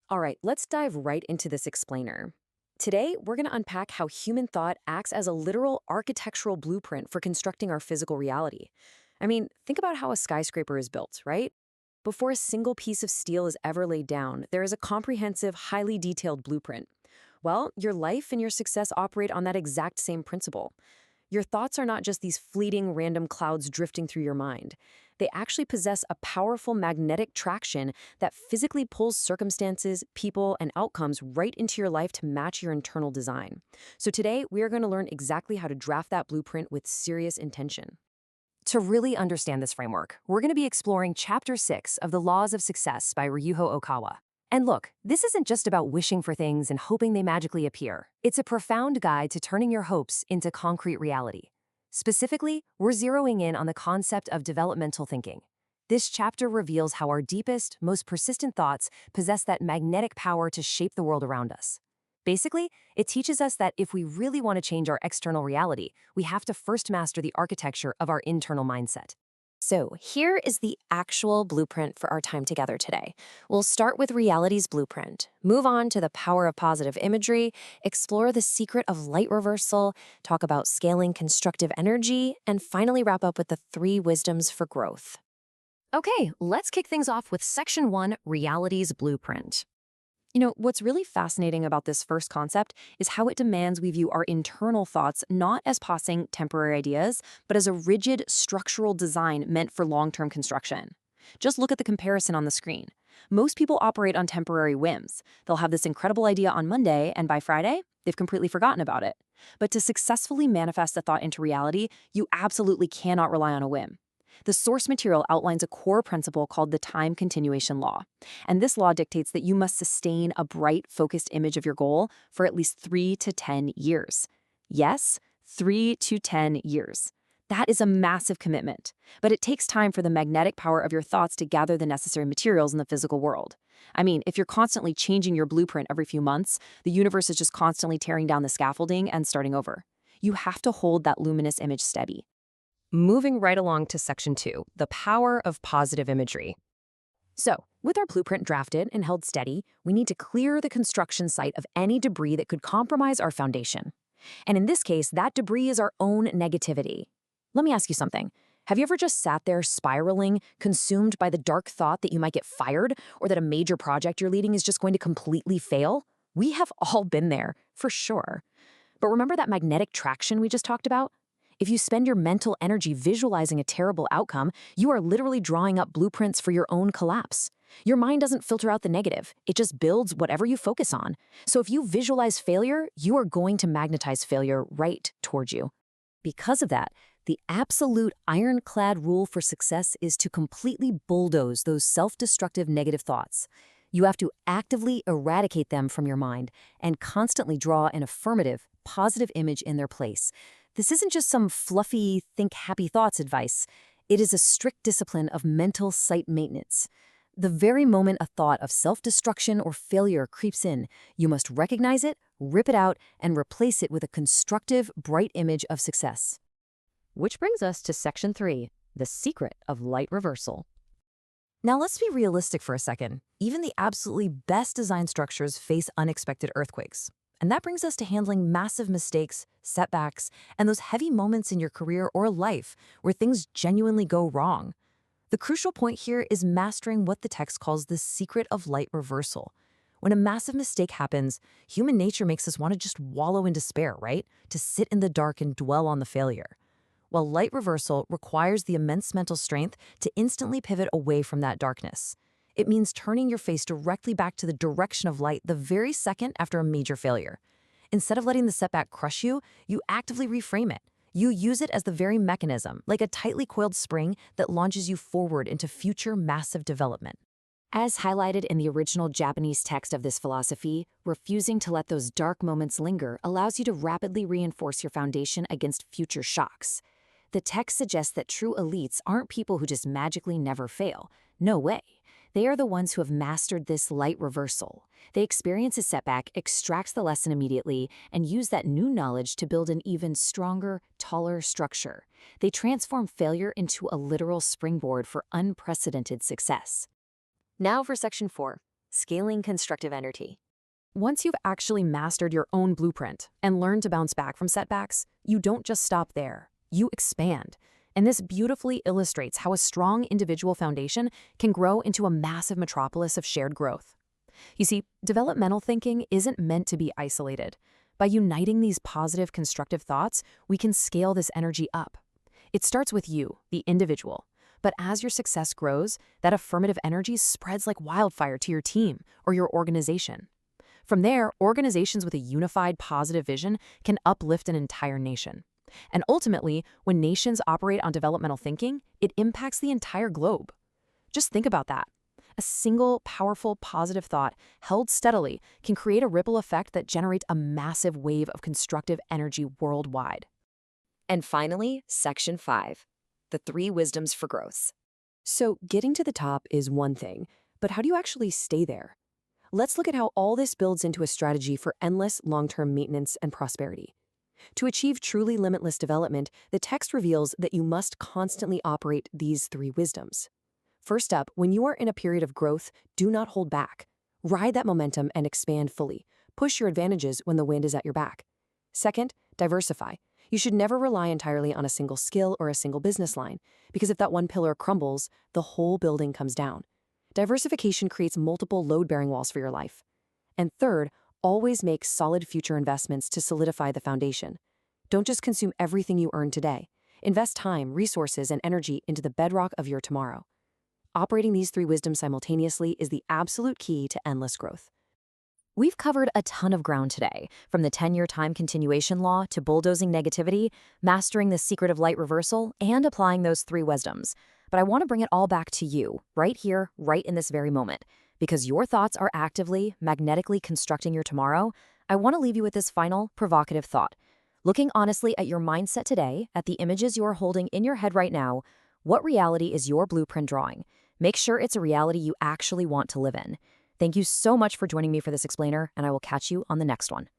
All right, let's dive right into this explainer. Today, we're going to unpack how human thought acts as a literal architectural blueprint for constructing our physical reality. I mean, think about how a skyscraper is built, right? Before a single piece of steel is ever laid down, there is a comprehensive, highly detailed blueprint. Well, your life and your success operate on that exact same principle. Your thoughts are not just these fleeting, random clouds drifting through your mind. They actually possess a powerful magnetic traction that physically pulls circumstances, people, and outcomes right into your life to match your internal design. So today, we are going to learn exactly how to draft that blueprint with serious intention. To really understand this framework, we're going to be exploring Chapter 6 of The Laws of Success by Ryuho Okawa. And look, this isn't just about wishing for things and hoping they magically appear. It's a profound guide to turning your hopes into concrete reality. Specifically, we're zeroing in on the concept of developmental thinking. This chapter reveals how our deepest, most persistent thoughts possess that magnetic power to shape the world around us. Basically, it teaches us that if we really want to change our external reality, we have to first master the architecture of our internal mindset. So, here is the actual blueprint for our time together today. We'll start with reality's blueprint, move on to the power of positive imagery, explore the secret of light reversal, talk about scaling constructive energy, and finally wrap up with the 3 wisdoms for growth. Okay, let's kick things off with Section 1, Reality's Blueprint. What's really fascinating about this first concept is how it demands we view our internal thoughts not as passing temporary ideas, but as a rigid structural design meant for long-term construction. Just look at the comparison on the screen. Most people operate on temporary whims. They'll have this incredible idea on Monday, and by Friday, they've completely forgotten about it. But to successfully manifest a thought into reality, you absolutely cannot rely on a whim. The source material outlines a core principle called the time continuation law. And this law dictates that you must sustain a bright, focused image of your goal for at least 3 to 10 years. Yes, 3 to 10 years. That is a massive commitment. But it takes time for the magnetic power of your thoughts to gather the necessary materials in the physical world. I mean, if you're constantly changing your blueprint every few months, the universe is just constantly tearing down the scaffolding and starting over. You have to hold that luminous image steady. Moving right along to Section 2, the power of positive imagery. So, with our blueprint drafted and held steady, we need to clear the construction site of any debris that could compromise our foundation. And in this case, that debris is our own negativity. Let me ask you something. Have you ever just sat there spiraling, consumed by the dark thought that you might get fired or that a major project you're leading is just going to completely fail? We have all been there, for sure. But remember that magnetic traction we just talked about? If you spend your mental energy visualizing a terrible outcome, you are literally drawing up blueprints for your own collapse. Your mind doesn't filter out the negative. It just builds whatever you focus on. So if you visualize failure, you are going to magnetize failure right towards you. Because of that, the absolute ironclad rule for success is to completely bulldoze those self-destructive negative thoughts. You have to actively eradicate them from your mind and constantly draw an affirmative, positive image in their place. This isn't just some fluffy, think happy thoughts advice. It is a strict discipline of mental site maintenance. The very moment a thought of self-destruction or failure creeps in, you must recognize it, rip it out, and replace it with a constructive, bright image of success. Which brings us to Section 3, the secret of light reversal. Now let's be realistic for a second. Even the absolutely best design structures face unexpected earthquakes. And that brings us to handling massive mistakes, setbacks, and those heavy moments in your career or life where things genuinely go wrong. The crucial point here is mastering what the text calls the secret of light reversal. When a massive mistake happens, human nature makes us want to just wallow in despair, right? To sit in the dark and dwell on the failure. While light reversal requires the immense mental strength to instantly pivot away from that darkness. It means turning your face directly back to the direction of light the very second after a major failure. Instead of letting the setback crush you, you actively reframe it. You use it as the very mechanism, like a tightly coiled spring that launches you forward into future massive development. As highlighted in the original Japanese text of this philosophy, refusing to let those dark moments linger allows you to rapidly reinforce your foundation against future shocks. The text suggests that true elites aren't people who just magically never fail. No way. They are the ones who have mastered this light reversal. They experience a setback, extract the lesson immediately, and use that new knowledge to build an even stronger, taller structure. They transform failure into a literal springboard for unprecedented success. Now for Section 4, scaling constructive energy. Once you've actually mastered your own blueprint and learned to bounce back from setbacks, you don't just stop there. You expand. And this beautifully illustrates how a strong individual foundation can grow into a massive metropolis of shared growth. You see, developmental thinking isn't meant to be isolated. By uniting these positive, constructive thoughts, we can scale this energy up. It starts with you, the individual. But as your success grows, that affirmative energy spreads like wildfire to your team or your organization. From there, organizations with a unified positive vision can uplift an entire nation. And ultimately, when nations operate on developmental thinking, it impacts the entire globe. Just think about that. A single, powerful, positive thought held steadily can create a ripple effect that generates a massive wave of constructive energy worldwide. And finally, Section 5, the 3 wisdoms for growth. So getting to the top is one thing, but how do you actually stay there? Let's look at how all this builds into a strategy for endless long-term maintenance and prosperity. To achieve truly limitless development, the text reveals that you must constantly operate these 3 wisdoms. First up, when you are in a period of growth, do not hold back. Ride that momentum and expand fully. Push your advantages when the wind is at your back. Second, diversify. You should never rely entirely on a single skill or a single business line, because if that one pillar crumbles, the whole building comes down. Diversification creates multiple load-bearing walls for your life. And third, always make solid future investments to solidify the foundation. Don't just consume everything you earn today. Invest time, resources, and energy into the bedrock of your tomorrow. Operating these 3 wisdoms simultaneously is the absolute key to endless growth. We've covered a ton of ground today, from the 10-year time continuation law to bulldozing negativity, mastering the secret of light reversal, and applying those 3 wisdoms. But I want to bring it all back to you, right here, right in this very moment. Because your thoughts are actively, magnetically constructing your tomorrow, I want to leave you with this final, provocative thought. Looking honestly at your mindset today, at the images you are holding in your head right now, what reality is your blueprint drawing? Make sure it's a reality you actually want to live in. Thank you so much for joining me for this explainer, and I will catch you on the next one.